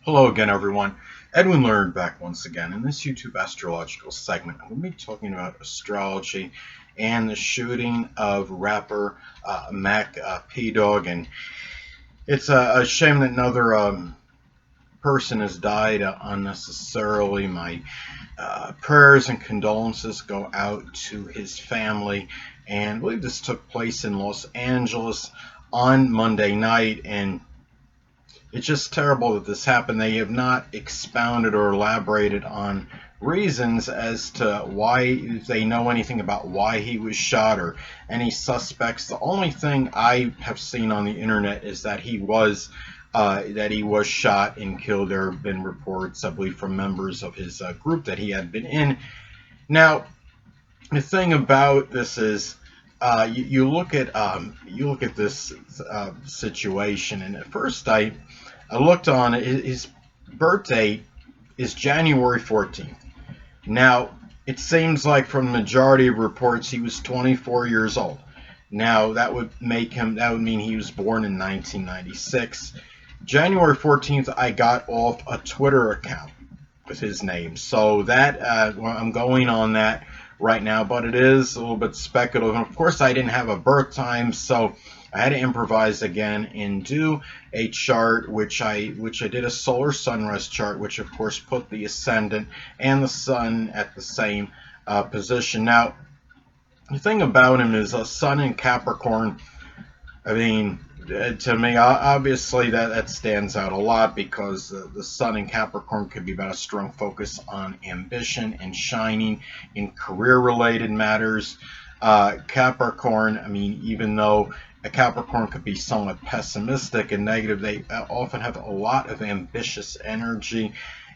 Hello again, everyone. Edwin Learnard back once again. In this YouTube astrological segment, I'm going to be talking about astrology and the shooting of rapper Mac P Dawg. And it's a shame that another person has died unnecessarily. My prayers and condolences go out to his family. And I believe this took place in Los Angeles on Monday night. And it's just terrible that this happened. They have not expounded or elaborated on reasons as to why, if they know anything about why he was shot or any suspects. The only thing I have seen on the internet is that he was shot and killed. There have been reports, I believe, from members of his group that he had been in. Now, the thing about this is, you look at this situation, and at first I looked on it. His birthday is January 14th. Now, it seems like from the majority of reports he was 24 years old. Now, that would mean he was born in 1996. January 14th, I got off a Twitter account with his name. So that I'm going on that right now, but it is a little bit speculative. And of course, I didn't have a birth time, so I had to improvise again and do a chart, which I did a solar sunrise chart, which of course put the ascendant and the sun at the same position. Now, the thing about him is a sun in Capricorn. I mean, to me, obviously that stands out a lot because the sun in Capricorn could be about a strong focus on ambition and shining in career-related matters. Capricorn, I mean, even though a Capricorn could be somewhat pessimistic and negative, they often have a lot of ambitious energy.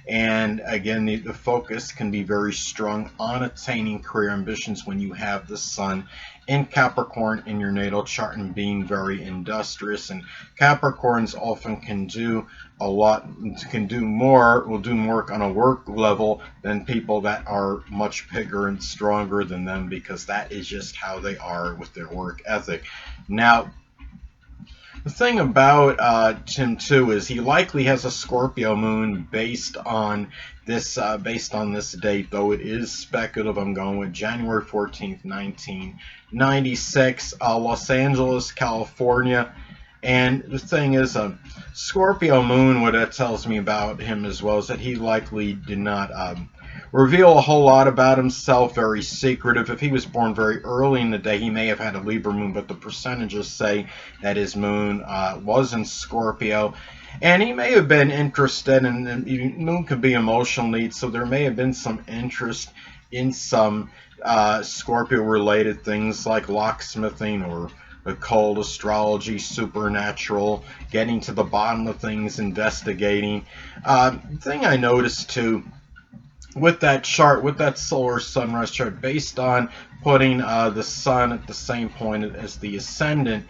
And again, the focus can be very strong on attaining career ambitions when you have the sun in Capricorn in your natal chart and being very industrious. And Capricorns often can do a lot, will do more on a work level than people that are much bigger and stronger than them, because that is just how they are with their work ethic. Now, the thing about Tim too is he likely has a Scorpio moon based on this date, though it is speculative. I'm going with January 14th, 1996, Los Angeles, California. And the thing is, a Scorpio moon, what that tells me about him as well is that he likely did not reveal a whole lot about himself, very secretive. If he was born very early in the day, he may have had a Libra moon, but the percentages say that his moon was in Scorpio. And he may have been interested in, moon could be emotional needs, so there may have been some interest in some Scorpio-related things like locksmithing or occult, astrology, supernatural, getting to the bottom of things, investigating. The thing I noticed too, with that chart, with that solar sunrise chart, based on putting the sun at the same point as the ascendant,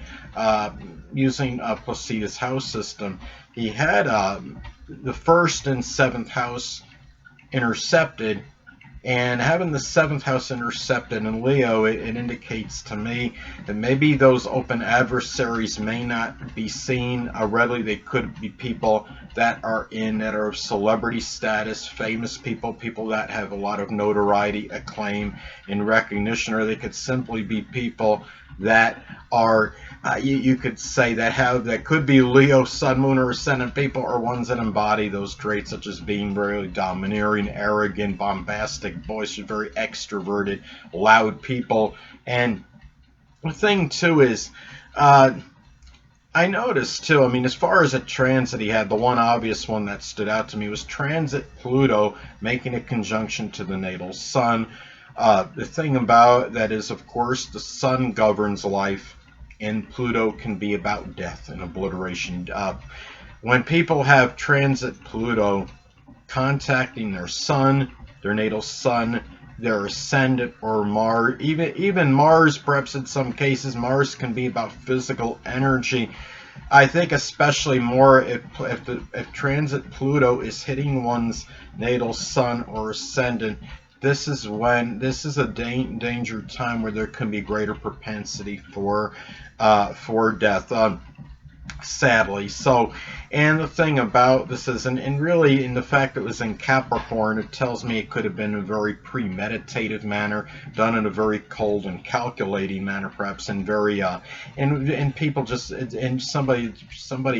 using Placidus house system, he had the first and seventh house intercepted. And having the seventh house intercepted in Leo, it indicates to me that maybe those open adversaries may not be seen readily. They could be people that are of celebrity status, famous people, people that have a lot of notoriety, acclaim, and recognition, or they could simply be people that are, you could say, that could be Leo, Sun, Moon, or Ascendant people, or ones that embody those traits, such as being really domineering, arrogant, bombastic, boisterous, very extroverted, loud people. And the thing too is, I noticed too, I mean, as far as a transit he had, the one obvious one that stood out to me was transit Pluto, making a conjunction to the natal sun. The thing about that is, of course, the sun governs life, and Pluto can be about death and obliteration. When people have transit Pluto contacting their sun, their natal sun, their ascendant, or Mars, even Mars, perhaps in some cases, Mars can be about physical energy. I think especially more if transit Pluto is hitting one's natal sun or ascendant. This is a danger time where there can be greater propensity for death. sadly. So, and the thing about this is, and really in the fact that it was in Capricorn, it tells me it could have been a very premeditative manner, done in a very cold and calculating manner, perhaps, and very, and people just, and somebody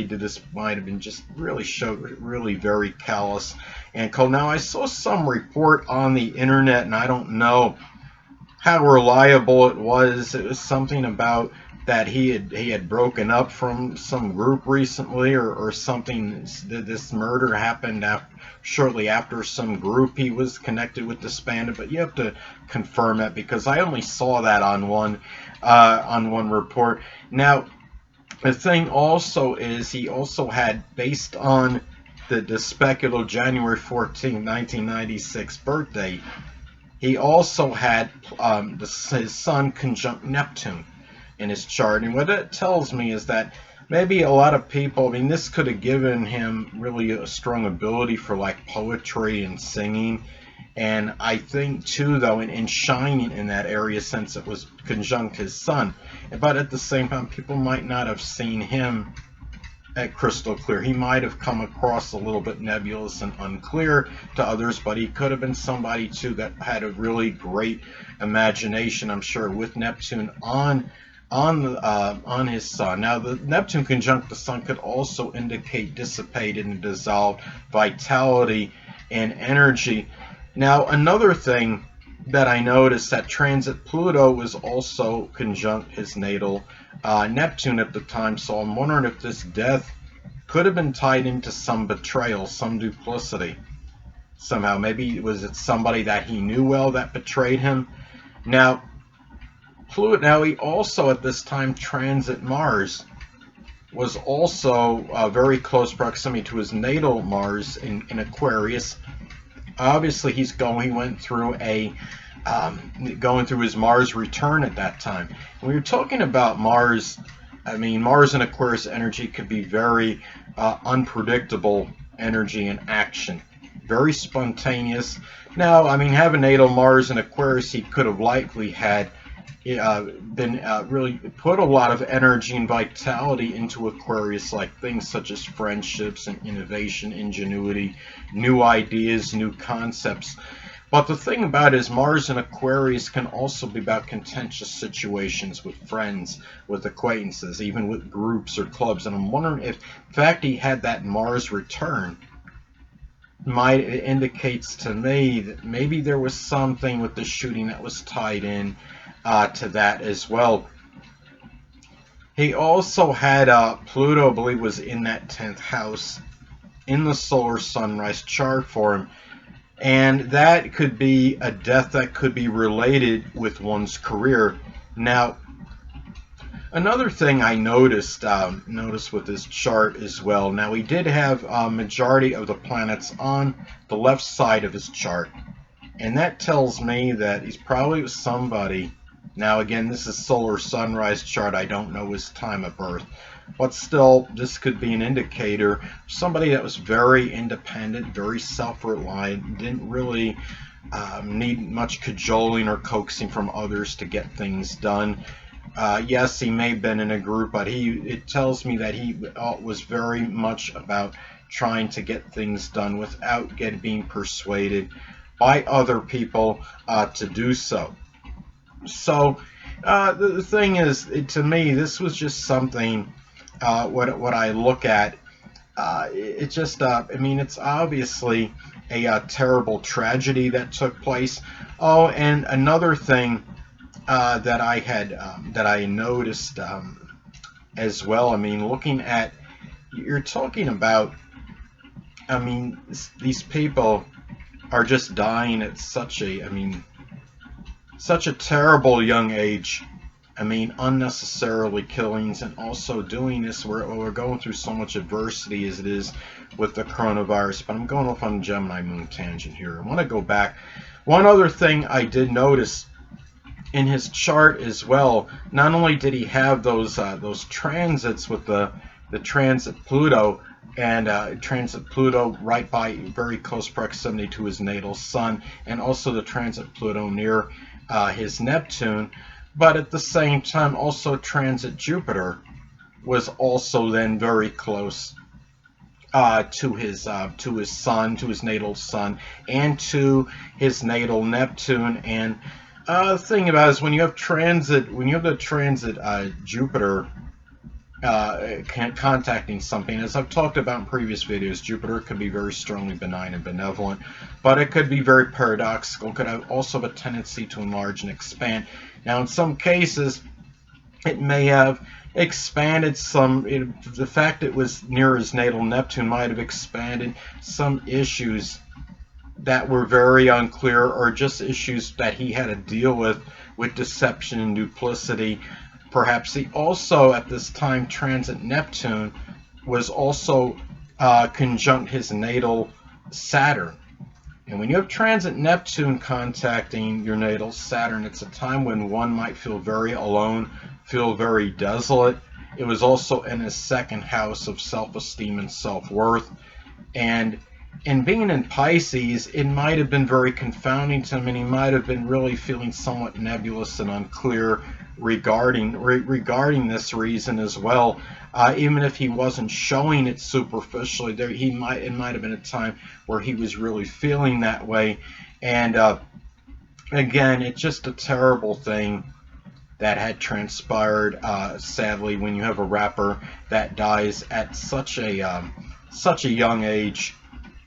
did this might have been just really showed really very callous and cold. Now, I saw some report on the internet, and I don't know how reliable it was. It was something about that he had broken up from some group recently, or something. This murder happened shortly after some group he was connected with disbanded. But you have to confirm it, because I only saw that on one report. Now, the thing also is, he also had, based on the specular January 14, 1996 birthday, he also had his Sun conjunct Neptune in his chart. And what it tells me is that maybe a lot of people, I mean, this could have given him really a strong ability for like poetry and singing. And I think too, though, in shining in that area, since it was conjunct his Sun. But at the same time, people might not have seen him at crystal clear. He might have come across a little bit nebulous and unclear to others, but he could have been somebody too that had a really great imagination, I'm sure, with Neptune on his Sun. Now, the Neptune conjunct the Sun could also indicate dissipated and dissolved vitality and energy. Now, another thing that I noticed, that transit Pluto was also conjunct his natal Neptune at the time, so I'm wondering if this death could have been tied into some betrayal, some duplicity somehow. Maybe was it somebody that he knew well that betrayed him? Now, he also at this time transit Mars, was also very close proximity to his natal Mars in Aquarius. Obviously, he went through going through his Mars return at that time. When you're talking about Mars, I mean, Mars and Aquarius energy could be very unpredictable energy and action, very spontaneous. Now, I mean, having natal Mars and Aquarius, he could have likely had been really put a lot of energy and vitality into Aquarius, like things such as friendships and innovation, ingenuity, new ideas, new concepts. But the thing about it is, Mars in Aquarius can also be about contentious situations with friends, with acquaintances, even with groups or clubs. And I'm wondering if, in fact, he had that Mars return, it indicates to me that maybe there was something with the shooting that was tied in to that as well. He also had Pluto, I believe, was in that 10th house in the solar sunrise chart for him. And that could be a death that could be related with one's career. Now, another thing I noticed with his chart as well. Now, he did have a majority of the planets on the left side of his chart, and that tells me that he's probably somebody. Now, again, this is solar sunrise chart. I don't know his time of birth. But still, this could be an indicator. Somebody that was very independent, very self-reliant, didn't really need much cajoling or coaxing from others to get things done. Yes, he may have been in a group, but it tells me that he was very much about trying to get things done without being persuaded by other people to do so. So the thing is, to me, this was just something. What I look at, it just, I mean, it's obviously a terrible tragedy that took place. Oh, and another thing that I noticed as well. I mean, looking at, you're talking about, I mean, these people are just dying at such a terrible young age. I mean, unnecessarily killings, and also doing this we're going through so much adversity as it is with the coronavirus. But I'm going off on a Gemini moon tangent here. I want to go back. One other thing I did notice in his chart as well, not only did he have those transits with the transit Pluto, and transit Pluto right by very close proximity to his natal Sun, and also the transit Pluto near his Neptune, but at the same time also transit Jupiter was also then very close to his son, to his natal sun, and to his natal Neptune. And the thing about it is when you have the transit Jupiter contacting something, as I've talked about in previous videos, Jupiter could be very strongly benign and benevolent, but it could be very paradoxical. It could also have a tendency to enlarge and expand. Now, in some cases, it may have expanded some. The fact it was near his natal Neptune might have expanded some issues that were very unclear, or just issues that he had to deal with deception and duplicity. Perhaps he also, at this time, transit Neptune was also conjunct his natal Saturn. And when you have transit Neptune contacting your natal Saturn, it's a time when one might feel very alone, feel very desolate. It was also in his second house of self-esteem and self-worth. And being in Pisces, it might have been very confounding to him, and he might have been really feeling somewhat nebulous and unclear regarding this reason as well. Even if he wasn't showing it superficially, it might have been a time where he was really feeling that way. And again, it's just a terrible thing that had transpired, sadly, when you have a rapper that dies at such a young age,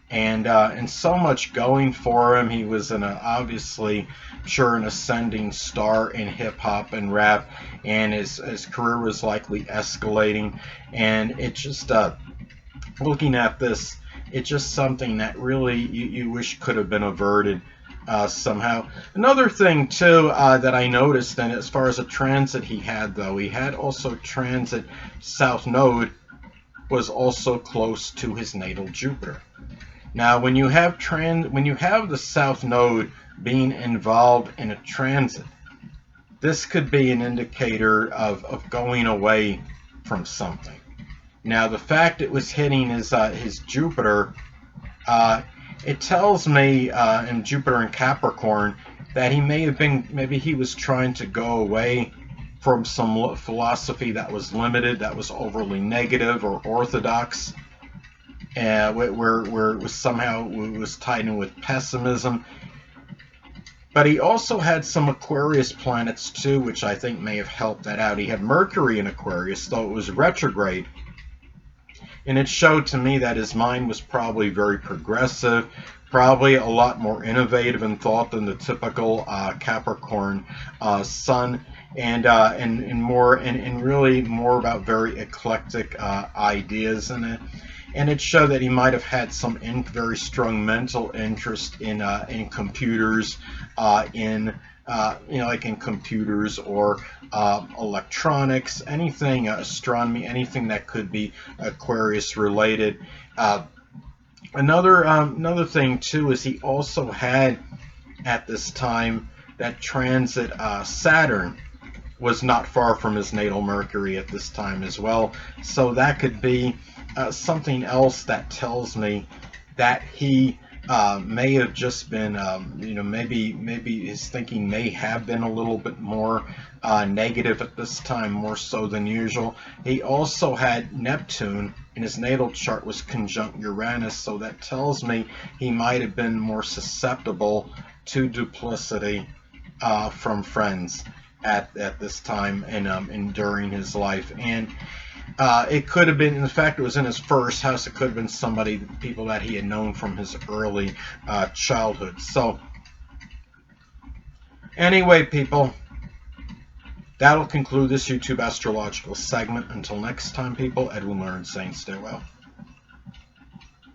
and so much going for him. He was obviously sure an ascending star in hip hop and rap, and his career was likely escalating. And it just looking at this, it's just something that really you wish could have been averted somehow. Another thing too that I noticed, and as far as a transit he had, though, he had also transit South Node was also close to his natal Jupiter. Now, when you have the South Node being involved in a transit, this could be an indicator of going away from something. Now, the fact it was hitting his Jupiter, it tells me in Jupiter in Capricorn that maybe he was trying to go away from some philosophy that was limited, that was overly negative or orthodox, where it was somehow tied in with pessimism. But he also had some Aquarius planets too, which I think may have helped that out. He had Mercury in Aquarius, though it was retrograde. And it showed to me that his mind was probably very progressive, probably a lot more innovative in thought than the typical Capricorn sun, and really more about very eclectic ideas in it. And it showed that he might have had some very strong mental interest in computers, like in computers or electronics, anything, astronomy, anything that could be Aquarius related. Another thing too is he also had at this time that transit Saturn was not far from his natal Mercury at this time as well. So that could be something else that tells me that he may have just been, maybe his thinking may have been a little bit more negative at this time, more so than usual. He also had Neptune in his natal chart was conjunct Uranus, so that tells me he might have been more susceptible to duplicity from friends at this time and during his life. And it could have been, in fact, it was in his first house. It could have been people that he had known from his early childhood. So, anyway, people, that'll conclude this YouTube astrological segment. Until next time, people, Edwin Learnard saying stay well.